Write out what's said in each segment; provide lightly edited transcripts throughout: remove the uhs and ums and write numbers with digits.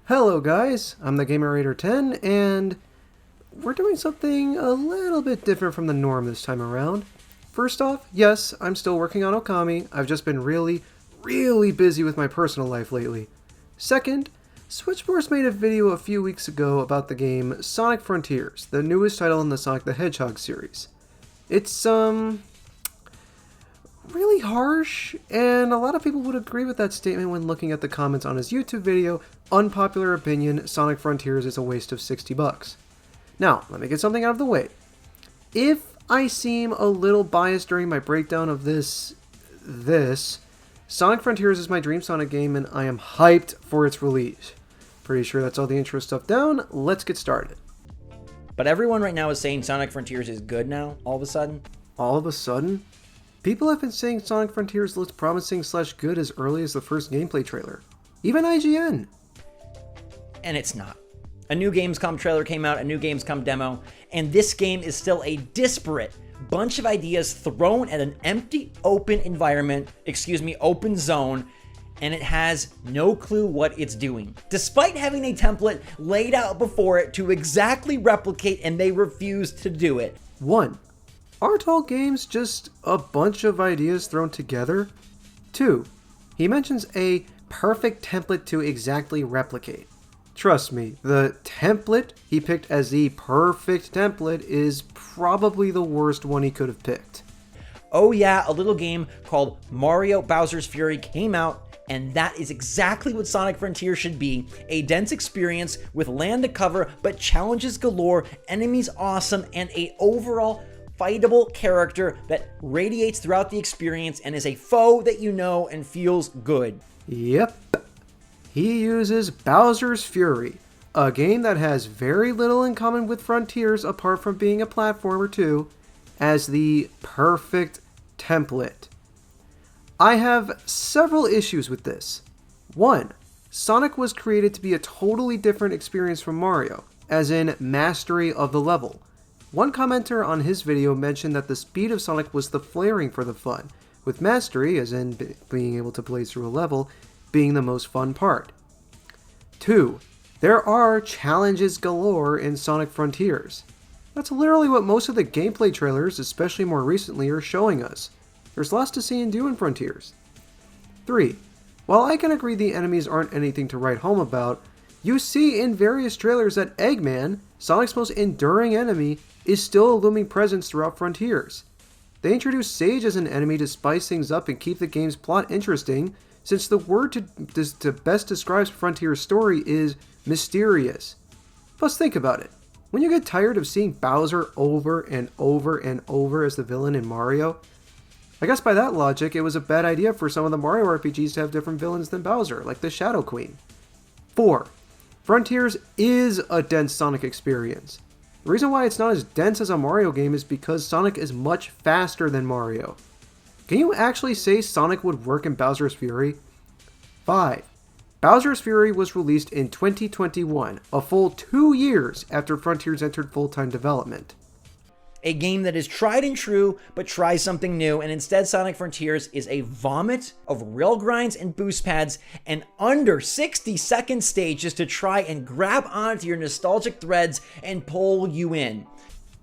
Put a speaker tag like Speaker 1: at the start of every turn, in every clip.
Speaker 1: Hello guys, I'm the Gamerator10 and we're doing something a little bit different from the norm this time around. First off, yes, I'm still working on Okami. I've just been really busy with my personal life lately. Second, Switchforce made a video a few weeks ago about the game Sonic Frontiers, the newest title in the Sonic the Hedgehog series. It's, really harsh, and a lot of people would agree with that statement when looking at the comments on his YouTube video, Unpopular Opinion, Sonic Frontiers is a waste of $60. Now, let me get something out of the way. If I seem a little biased during my breakdown of this, Sonic Frontiers is my dream Sonic game and I am hyped for its release. Pretty sure that's all the intro stuff down, let's get started.
Speaker 2: But everyone right now is saying Sonic Frontiers is good now, all of a sudden.
Speaker 1: All of a sudden? People have been saying Sonic Frontiers looks promising / good as early as the first gameplay trailer. Even IGN.
Speaker 2: And it's not. A new Gamescom trailer came out, a new Gamescom demo, and this game is still a disparate bunch of ideas thrown at an empty, open environment, open zone, and it has no clue what it's doing. Despite having a template laid out before it to exactly replicate, and they refuse to do it.
Speaker 1: 1. Aren't all games just a bunch of ideas thrown together? 2. He mentions a perfect template to exactly replicate. Trust me, the template he picked as the perfect template is probably the worst one he could have picked.
Speaker 2: Oh yeah, a little game called Mario Bowser's Fury came out, and that is exactly what Sonic Frontiers should be. A dense experience with land to cover, but challenges galore, enemies awesome, and a overall fightable character that radiates throughout the experience and is a foe that you know and feels good.
Speaker 1: Yep. He uses Bowser's Fury, a game that has very little in common with Frontiers apart from being a platformer too, as the perfect template. I have several issues with this. 1. Sonic was created to be a totally different experience from Mario, as in mastery of the level. One commenter on his video mentioned that the speed of Sonic was the flaring for the fun, with mastery, as in being able to blaze through a level, being the most fun part. 2. There are challenges galore in Sonic Frontiers. That's literally what most of the gameplay trailers, especially more recently, are showing us. There's lots to see and do in Frontiers. 3. While I can agree the enemies aren't anything to write home about, you see in various trailers that Eggman, Sonic's most enduring enemy, is still a looming presence throughout Frontiers. They introduce Sage as an enemy to spice things up and keep the game's plot interesting, since the word to best describes Frontier's story is mysterious. Plus think about it. When you get tired of seeing Bowser over and over and over as the villain in Mario, I guess by that logic it was a bad idea for some of the Mario RPGs to have different villains than Bowser, like the Shadow Queen. 4. Frontiers is a dense Sonic experience. The reason why it's not as dense as a Mario game is because Sonic is much faster than Mario. Can you actually say Sonic would work in Bowser's Fury? 5. Bowser's Fury was released in 2021, a full 2 years after Frontiers entered full-time development.
Speaker 2: A game that is tried and true, but tries something new, and instead Sonic Frontiers is a vomit of rail grinds and boost pads and under 60-second stages to try and grab onto your nostalgic threads and pull you in.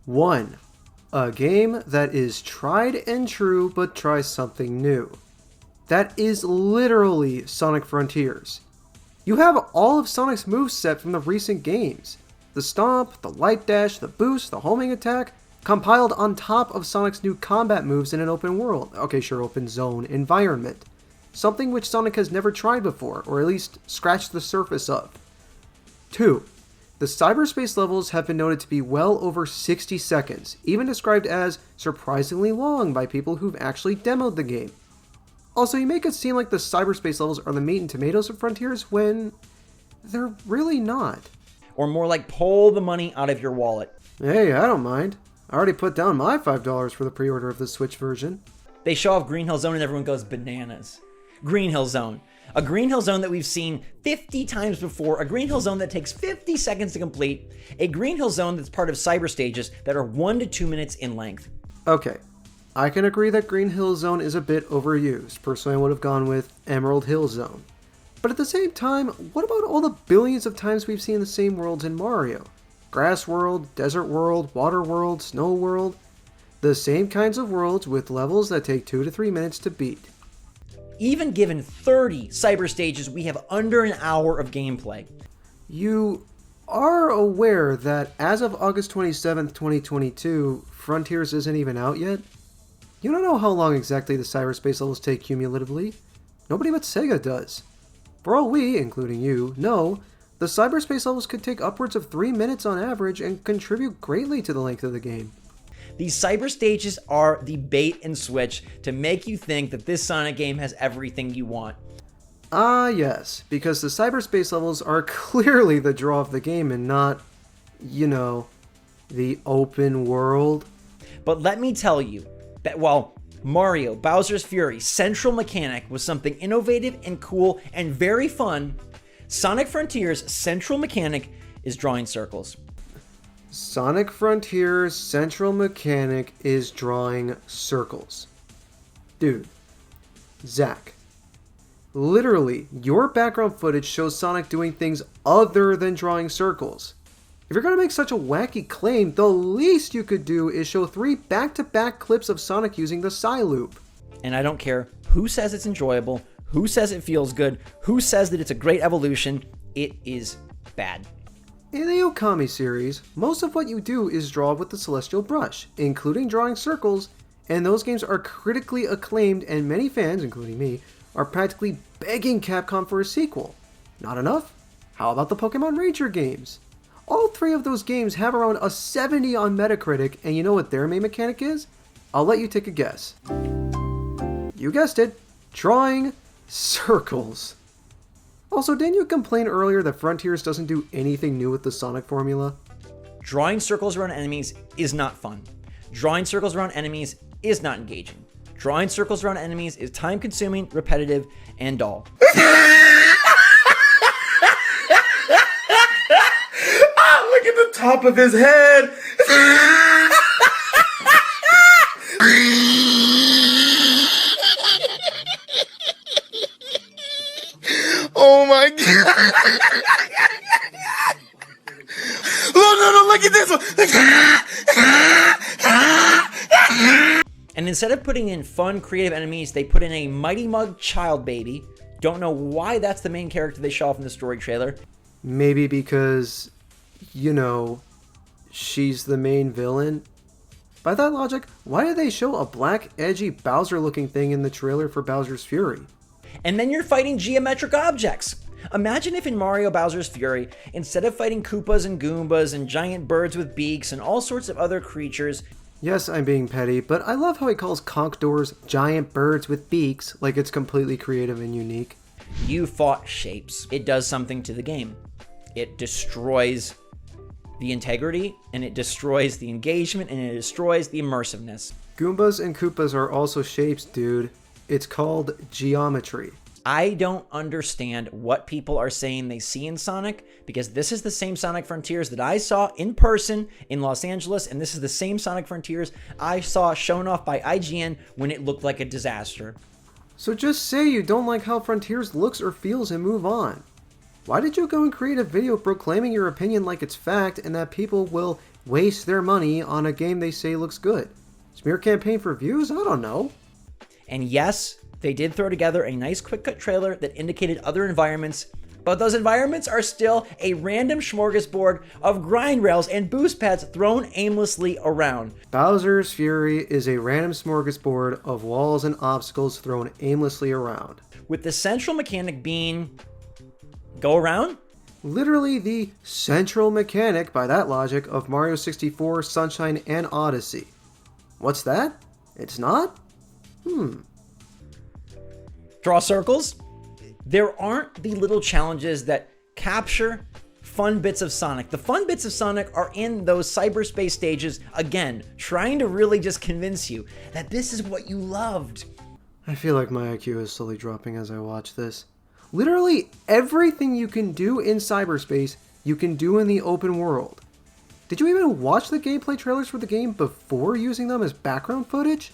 Speaker 1: 1. A game that is tried and true, but tries something new. That is literally Sonic Frontiers. You have all of Sonic's moveset from the recent games. The Stomp, the Light Dash, the Boost, the Homing Attack, compiled on top of Sonic's new combat moves in an open world, open zone environment. Something which Sonic has never tried before, or at least scratched the surface of. 2. The cyberspace levels have been noted to be well over 60 seconds, even described as surprisingly long by people who've actually demoed the game. Also, you make it seem like the cyberspace levels are the meat and tomatoes of Frontiers when they're really not.
Speaker 2: Or more like pull the money out of your wallet.
Speaker 1: Hey, I don't mind. I already put down my $5 for the pre-order of the Switch version.
Speaker 2: They show off Green Hill Zone and everyone goes bananas. Green Hill Zone. A Green Hill Zone that we've seen 50 times before. A Green Hill Zone that takes 50 seconds to complete. A Green Hill Zone that's part of cyber stages that are 1 to 2 minutes in length.
Speaker 1: Okay, I can agree that Green Hill Zone is a bit overused. Personally, I would have gone with Emerald Hill Zone. But at the same time, what about all the billions of times we've seen the same worlds in Mario? Grass world, desert world, water world, snow world. The same kinds of worlds with levels that take 2 to 3 minutes to beat.
Speaker 2: Even given 30 cyber stages, we have under an hour of gameplay.
Speaker 1: You are aware that as of August 27th, 2022, Frontiers isn't even out yet? You don't know how long exactly the cyberspace levels take cumulatively. Nobody but Sega does. For all we, including you, know, the cyberspace levels could take upwards of 3 minutes on average and contribute greatly to the length of the game.
Speaker 2: These cyber stages are the bait and switch to make you think that this Sonic game has everything you want.
Speaker 1: Ah, yes, because the cyberspace levels are clearly the draw of the game and not, the open world.
Speaker 2: But let me tell you that while Mario Bowser's Fury Central Mechanic was something innovative and cool and very fun, Sonic Frontiers Central Mechanic is drawing circles.
Speaker 1: Sonic Frontiers Central Mechanic is drawing circles. Dude, Zach, literally, your background footage shows Sonic doing things other than drawing circles. If you're going to make such a wacky claim, the least you could do is show 3 back-to-back clips of Sonic using the Psy-Loop.
Speaker 2: And I don't care who says it's enjoyable, who says it feels good, who says that it's a great evolution, it is bad.
Speaker 1: In the Okami series, most of what you do is draw with the Celestial Brush, including drawing circles, and those games are critically acclaimed and many fans, including me, are practically begging Capcom for a sequel. Not enough? How about the Pokemon Ranger games? All 3 of those games have around a 70 on Metacritic, and you know what their main mechanic is? I'll let you take a guess. You guessed it, drawing circles. Also, didn't you complain earlier that Frontiers doesn't do anything new with the Sonic formula?
Speaker 2: Drawing circles around enemies is not fun. Drawing circles around enemies is not engaging. Drawing circles around enemies is time-consuming, repetitive, and dull.
Speaker 3: Look at the top of his head. Oh my god. No, look at this one.
Speaker 2: And instead of putting in fun, creative enemies, they put in a Mighty Mug child baby. Don't know why that's the main character they show off in the story trailer.
Speaker 1: Maybe because, she's the main villain? By that logic, why did they show a black, edgy Bowser-looking thing in the trailer for Bowser's Fury?
Speaker 2: And then you're fighting geometric objects. Imagine if in Mario Bowser's Fury, instead of fighting Koopas and Goombas and giant birds with beaks and all sorts of other creatures...
Speaker 1: Yes, I'm being petty, but I love how he calls Conquerors giant birds with beaks like it's completely creative and unique.
Speaker 2: You fought shapes. It does something to the game. It destroys the integrity, and it destroys the engagement, and it destroys the immersiveness.
Speaker 1: Goombas and Koopas are also shapes, dude. It's called geometry.
Speaker 2: I don't understand what people are saying they see in Sonic, because this is the same Sonic Frontiers that I saw in person in Los Angeles, and this is the same Sonic Frontiers I saw shown off by IGN when it looked like a disaster.
Speaker 1: So just say you don't like how Frontiers looks or feels and move on. Why did you go and create a video proclaiming your opinion like it's fact and that people will waste their money on a game they say looks good? Smear campaign for views? I don't know.
Speaker 2: And yes, they did throw together a nice quick cut trailer that indicated other environments, but those environments are still a random smorgasbord of grind rails and boost pads thrown aimlessly around.
Speaker 1: Bowser's Fury is a random smorgasbord of walls and obstacles thrown aimlessly around.
Speaker 2: With the central mechanic being go around?
Speaker 1: Literally the central mechanic, by that logic, of Mario 64, Sunshine, and Odyssey. What's that? It's not?
Speaker 2: Draw circles? There aren't the little challenges that capture fun bits of Sonic. The fun bits of Sonic are in those cyberspace stages, again, trying to really just convince you that this is what you loved.
Speaker 1: I feel like my IQ is slowly dropping as I watch this. Literally everything you can do in cyberspace, you can do in the open world. Did you even watch the gameplay trailers for the game before using them as background footage?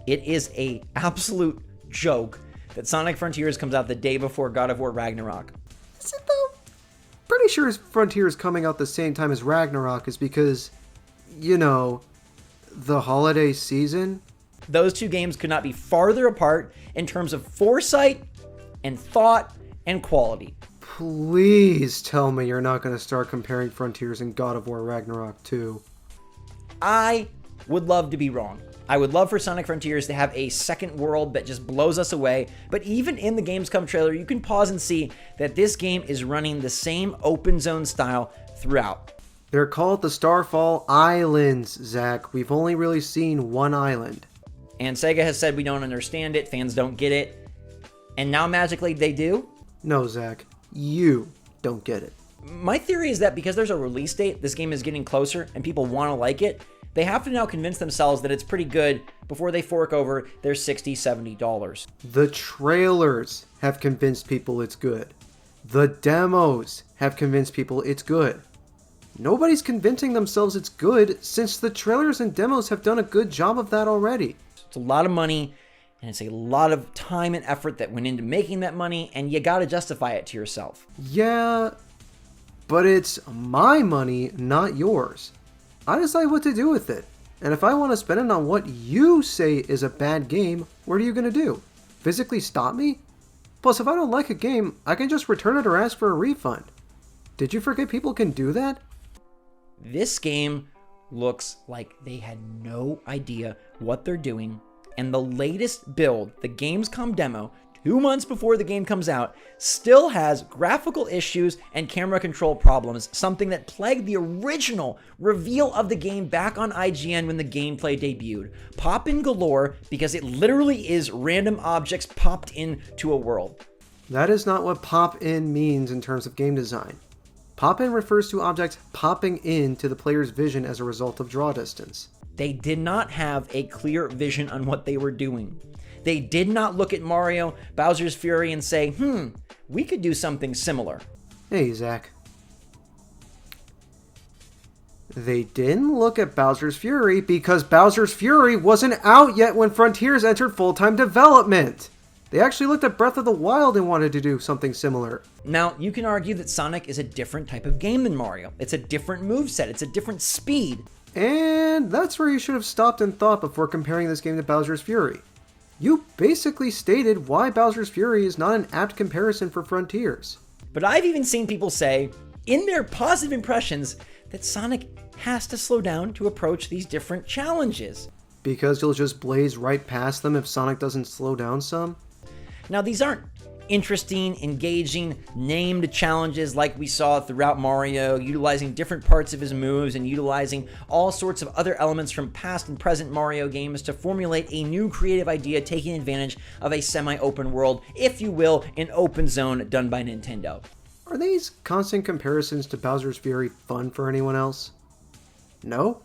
Speaker 2: It is a absolute joke that Sonic Frontiers comes out the day before God of War Ragnarok.
Speaker 1: Is it though? Pretty sure Frontiers coming out the same time as Ragnarok is because, the holiday season.
Speaker 2: Those two games could not be farther apart in terms of foresight and thought and quality.
Speaker 1: Please tell me you're not going to start comparing Frontiers and God of War Ragnarok too.
Speaker 2: I would love to be wrong. I would love for Sonic Frontiers to have a second world that just blows us away, but even in the Gamescom trailer, you can pause and see that this game is running the same open zone style throughout.
Speaker 1: They're called the Starfall Islands, Zach. We've only really seen one island.
Speaker 2: And Sega has said we don't understand it, fans don't get it, and now magically they do?
Speaker 1: No, Zach, you don't get it.
Speaker 2: My theory is that because there's a release date, this game is getting closer and people want to like it, they have to now convince themselves that it's pretty good before they fork over their $60, $70.
Speaker 1: The trailers have convinced people it's good. The demos have convinced people it's good. Nobody's convincing themselves it's good since the trailers and demos have done a good job of that already.
Speaker 2: It's a lot of money, and it's a lot of time and effort that went into making that money, and you gotta justify it to yourself.
Speaker 1: Yeah, but it's my money, not yours. I decide what to do with it. And if I want to spend it on what you say is a bad game, what are you going to do? Physically stop me? Plus, if I don't like a game, I can just return it or ask for a refund. Did you forget people can do that?
Speaker 2: This game looks like they had no idea what they're doing, and the latest build, the Gamescom demo, 2 months before the game comes out, still has graphical issues and camera control problems, something that plagued the original reveal of the game back on IGN when the gameplay debuted. Pop-in galore because it literally is random objects popped into a world.
Speaker 1: That is not what pop-in means in terms of game design. Pop-in refers to objects popping into the player's vision as a result of draw distance.
Speaker 2: They did not have a clear vision on what they were doing. They did not look at Mario, Bowser's Fury, and say, we could do something similar.
Speaker 1: Hey, Zach. They didn't look at Bowser's Fury because Bowser's Fury wasn't out yet when Frontiers entered full-time development. They actually looked at Breath of the Wild and wanted to do something similar.
Speaker 2: Now, you can argue that Sonic is a different type of game than Mario. It's a different moveset. It's a different speed.
Speaker 1: And that's where you should have stopped and thought before comparing this game to Bowser's Fury. You basically stated why Bowser's Fury is not an apt comparison for Frontiers.
Speaker 2: But I've even seen people say, in their positive impressions, that Sonic has to slow down to approach these different challenges.
Speaker 1: Because you'll just blaze right past them if Sonic doesn't slow down some?
Speaker 2: Now, these aren't interesting, engaging, named challenges like we saw throughout Mario, utilizing different parts of his moves and utilizing all sorts of other elements from past and present Mario games to formulate a new creative idea, taking advantage of a semi-open world, if you will, an open zone done by Nintendo.
Speaker 1: Are these constant comparisons to Bowser's Fury fun for anyone else? No?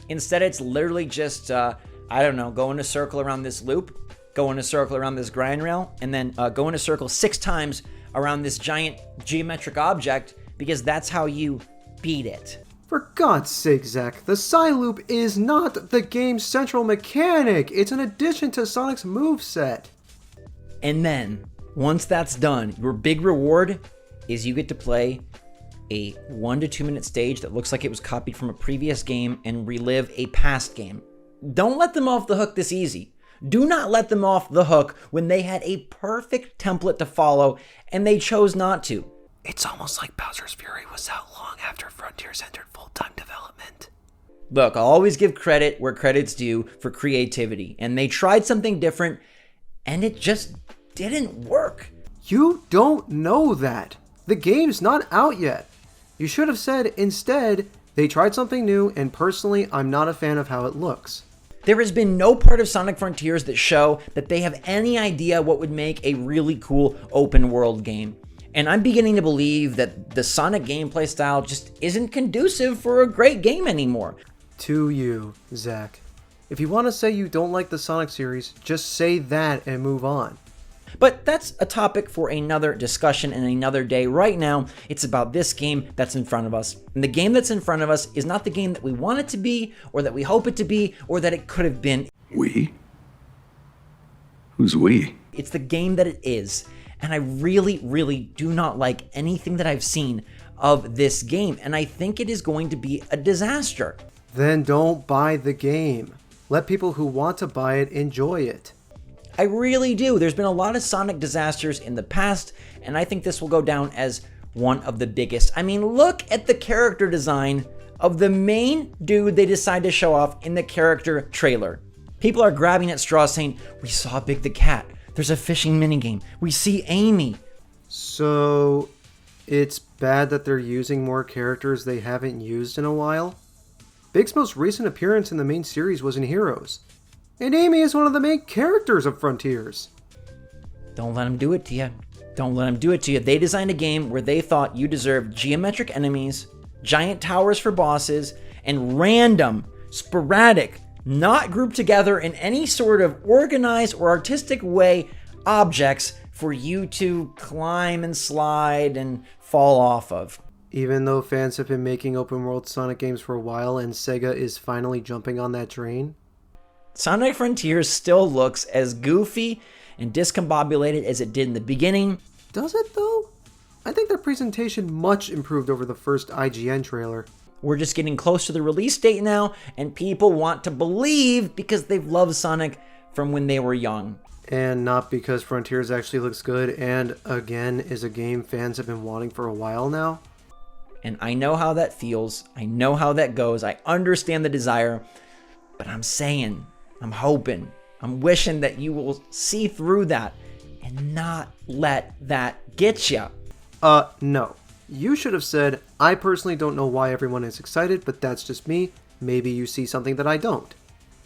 Speaker 2: Instead, it's literally just, go in a circle around this loop, go in a circle around this grind rail, and then go in a circle 6 times around this giant geometric object, because that's how you beat it.
Speaker 1: For God's sake, Zach, the side loop is not the game's central mechanic. It's an addition to Sonic's moveset.
Speaker 2: And then, once that's done, your big reward is you get to play a 1 to 2 minute stage that looks like it was copied from a previous game and relive a past game. Don't let them off the hook this easy. Do not let them off the hook when they had a perfect template to follow and they chose not to.
Speaker 1: It's almost like Bowser's Fury was out long after Frontiers entered full-time development.
Speaker 2: Look, I'll always give credit where credit's due for creativity, and they tried something different and it just didn't work.
Speaker 1: You don't know that. The game's not out yet. You should have said instead, they tried something new and personally, I'm not a fan of how it looks.
Speaker 2: There has been no part of Sonic Frontiers that show that they have any idea what would make a really cool open world game. And I'm beginning to believe that the Sonic gameplay style just isn't conducive for a great game anymore.
Speaker 1: To you, Zach. If you want to say you don't like the Sonic series, just say that and move on.
Speaker 2: But that's a topic for another discussion and another day. Right now, it's about this game that's in front of us. And the game that's in front of us is not the game that we want it to be, or that we hope it to be, or that it could have been.
Speaker 3: We?
Speaker 4: Who's we?
Speaker 2: It's the game that it is. And I really, really do not like anything that I've seen of this game. And I think it is going to be a disaster.
Speaker 1: Then don't buy the game. Let people who want to buy it enjoy it.
Speaker 2: I really do. There's been a lot of Sonic disasters in the past, and I think this will go down as one of the biggest. I mean, look at the character design of the main dude they decide to show off in the character trailer. People are grabbing at straws saying, we saw Big the Cat. There's a fishing minigame. We see Amy.
Speaker 1: So, it's bad that they're using more characters they haven't used in a while? Big's most recent appearance in the main series was in Heroes, and Amy is one of the main characters of Frontiers.
Speaker 2: Don't let them do it to you. Don't let them do it to you. They designed a game where they thought you deserved geometric enemies, giant towers for bosses, and random, sporadic, not grouped together in any sort of organized or artistic way objects for you to climb and slide and fall off of.
Speaker 1: Even though fans have been making open world Sonic games for a while and Sega is finally jumping on that train?
Speaker 2: Sonic Frontiers still looks as goofy and discombobulated as it did in the beginning.
Speaker 1: Does it though? I think their presentation much improved over the first IGN trailer.
Speaker 2: We're just getting close to the release date now, and people want to believe because they've loved Sonic from when they were young.
Speaker 1: And not because Frontiers actually looks good and, again, is a game fans have been wanting for a while now.
Speaker 2: And I know how that feels. I know how that goes. I understand the desire. But I'm saying, I'm hoping, I'm wishing that you will see through that and not let that get you.
Speaker 1: No. You should have said, I personally don't know why everyone is excited, but that's just me. Maybe you see something that I don't.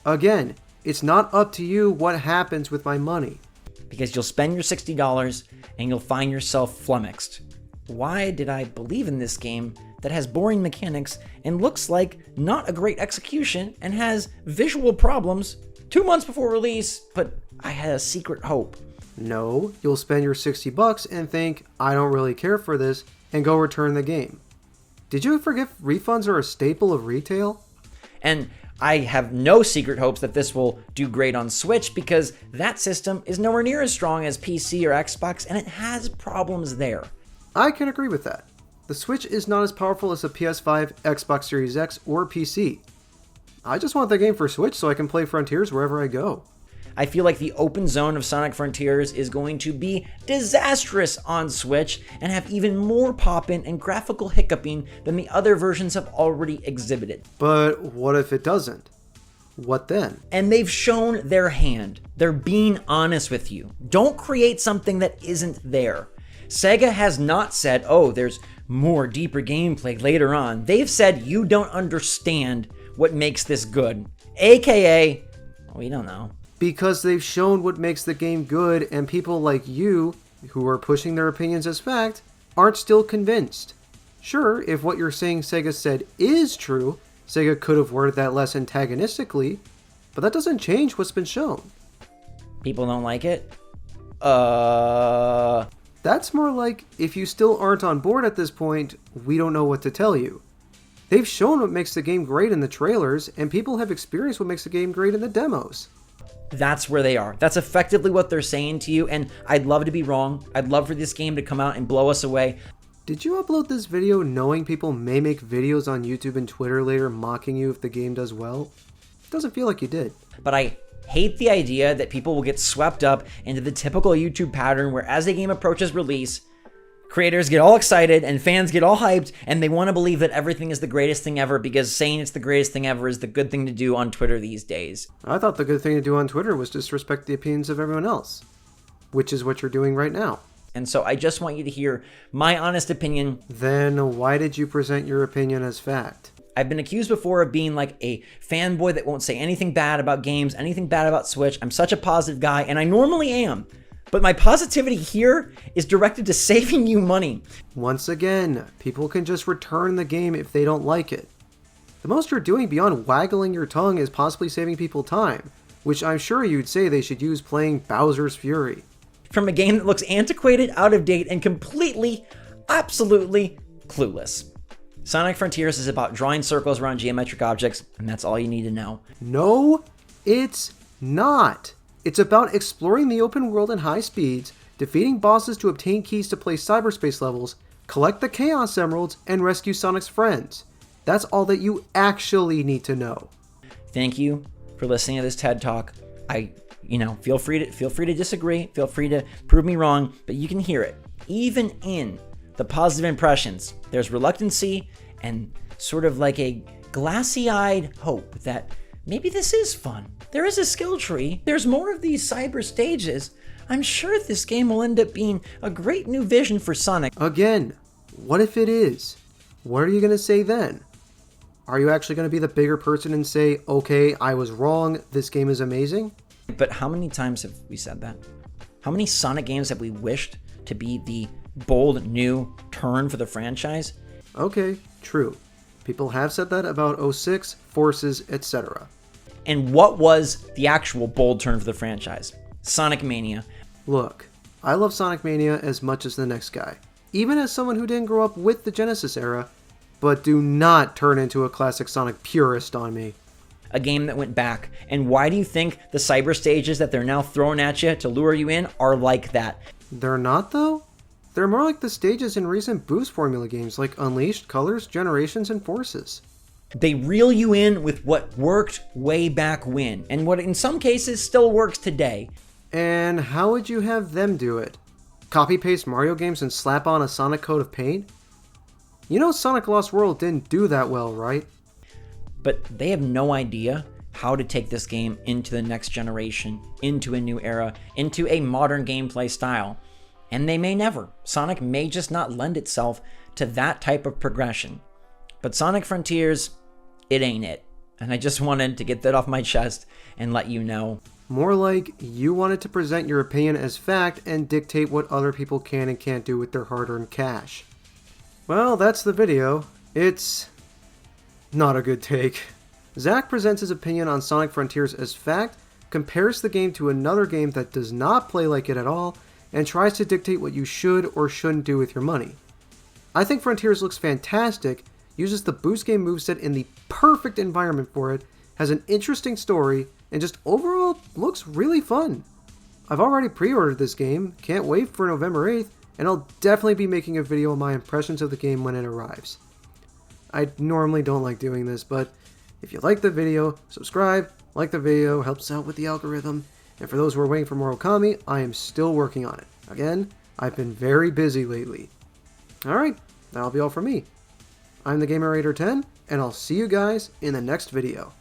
Speaker 1: Again, it's not up to you what happens with my money.
Speaker 2: Because you'll spend your $60 and you'll find yourself flummoxed. Why did I believe in this game that has boring mechanics and looks like not a great execution and has visual problems 2 months before release, but I had a secret hope?
Speaker 1: No, you'll spend your $60 and think, I don't really care for this, and go return the game. Did you forget refunds are a staple of retail?
Speaker 2: And I have no secret hopes that this will do great on Switch because that system is nowhere near as strong as PC or Xbox, and it has problems there.
Speaker 1: I can agree with that. The Switch is not as powerful as the PS5, Xbox Series X, or PC. I just want the game for Switch so I can play Frontiers wherever I go.
Speaker 2: I feel like the open zone of Sonic Frontiers is going to be disastrous on Switch and have even more pop-in and graphical hiccuping than the other versions have already exhibited.
Speaker 1: But what if it doesn't? What then?
Speaker 2: And they've shown their hand. They're being honest with you. Don't create something that isn't there. Sega has not said, oh, there's more deeper gameplay later on. They've said you don't understand what makes this good. AKA, we don't know.
Speaker 1: Because they've shown what makes the game good, and people like you, who are pushing their opinions as fact, aren't still convinced. Sure, if what you're saying Sega said is true, Sega could have worded that less antagonistically, but that doesn't change what's been shown.
Speaker 2: People don't like it?
Speaker 1: That's more like, if you still aren't on board at this point, we don't know what to tell you. They've shown what makes the game great in the trailers, and people have experienced what makes the game great in the demos.
Speaker 2: That's where they are. That's effectively what they're saying to you, and I'd love to be wrong. I'd love for this game to come out and blow us away.
Speaker 1: Did you upload this video knowing people may make videos on YouTube and Twitter later mocking you if the game does well? It doesn't feel like you did.
Speaker 2: But I hate the idea that people will get swept up into the typical YouTube pattern where as a game approaches release, creators get all excited and fans get all hyped and they want to believe that everything is the greatest thing ever because saying it's the greatest thing ever is the good thing to do on Twitter these days.
Speaker 1: I thought the good thing to do on Twitter was disrespect the opinions of everyone else, which is what you're doing right now.
Speaker 2: And so I just want you to hear my honest opinion.
Speaker 1: Then why did you present your opinion as fact?
Speaker 2: I've been accused before of being like a fanboy that won't say anything bad about games, anything bad about Switch. I'm such a positive guy, and I normally am. But my positivity here is directed to saving you money.
Speaker 1: Once again, people can just return the game if they don't like it. The most you're doing beyond waggling your tongue is possibly saving people time, which I'm sure you'd say they should use playing Bowser's Fury.
Speaker 2: From a game that looks antiquated, out of date, and completely, absolutely clueless. Sonic Frontiers is about drawing circles around geometric objects, and that's all you need to know.
Speaker 1: No, it's not. It's about exploring the open world at high speeds, defeating bosses to obtain keys to play cyberspace levels, collect the Chaos Emeralds, and rescue Sonic's friends. That's all that you actually need to know.
Speaker 2: Thank you for listening to this TED Talk. Feel free to disagree, feel free to prove me wrong, but you can hear it. Even in the positive impressions, there's reluctancy and sort of like a glassy-eyed hope that maybe this is fun. There is a skill tree. There's more of these cyber stages. I'm sure this game will end up being a great new vision for Sonic.
Speaker 1: Again, what if it is? What are you going to say then? Are you actually going to be the bigger person and say, okay, I was wrong, this game is amazing?
Speaker 2: But how many times have we said that? How many Sonic games have we wished to be the bold new turn for the franchise?
Speaker 1: Okay, true. People have said that about 06, Forces, etc.
Speaker 2: And what was the actual bold turn for the franchise? Sonic Mania.
Speaker 1: Look, I love Sonic Mania as much as the next guy, even as someone who didn't grow up with the Genesis era, but do not turn into a classic Sonic purist on me.
Speaker 2: A game that went back. And why do you think the cyber stages that they're now throwing at you to lure you in are like that?
Speaker 1: They're not, though? They're more like the stages in recent Boost formula games like Unleashed, Colors, Generations, and Forces.
Speaker 2: They reel you in with what worked way back when, and what in some cases still works today.
Speaker 1: And how would you have them do it? Copy-paste Mario games and slap on a Sonic coat of paint? You know Sonic Lost World didn't do that well, right?
Speaker 2: But they have no idea how to take this game into the next generation, into a new era, into a modern gameplay style. And they may never. Sonic may just not lend itself to that type of progression. But Sonic Frontiers, it ain't it. And I just wanted to get that off my chest and let you know.
Speaker 1: More like you wanted to present your opinion as fact and dictate what other people can and can't do with their hard-earned cash. Well, that's the video. It's not a good take. Zach presents his opinion on Sonic Frontiers as fact, compares the game to another game that does not play like it at all, and tries to dictate what you should or shouldn't do with your money. I think Frontiers looks fantastic, uses the Boost game moveset in the perfect environment for it, has an interesting story, and just overall looks really fun. I've already pre-ordered this game, can't wait for November 8th, and I'll definitely be making a video on my impressions of the game when it arrives. I normally don't like doing this, but if you like the video, subscribe, like the video, helps out with the algorithm, and for those who are waiting for more Okami, I am still working on it. Again, I've been very busy lately. Alright, that'll be all from me. I'm the Gamer Raider 10, and I'll see you guys in the next video.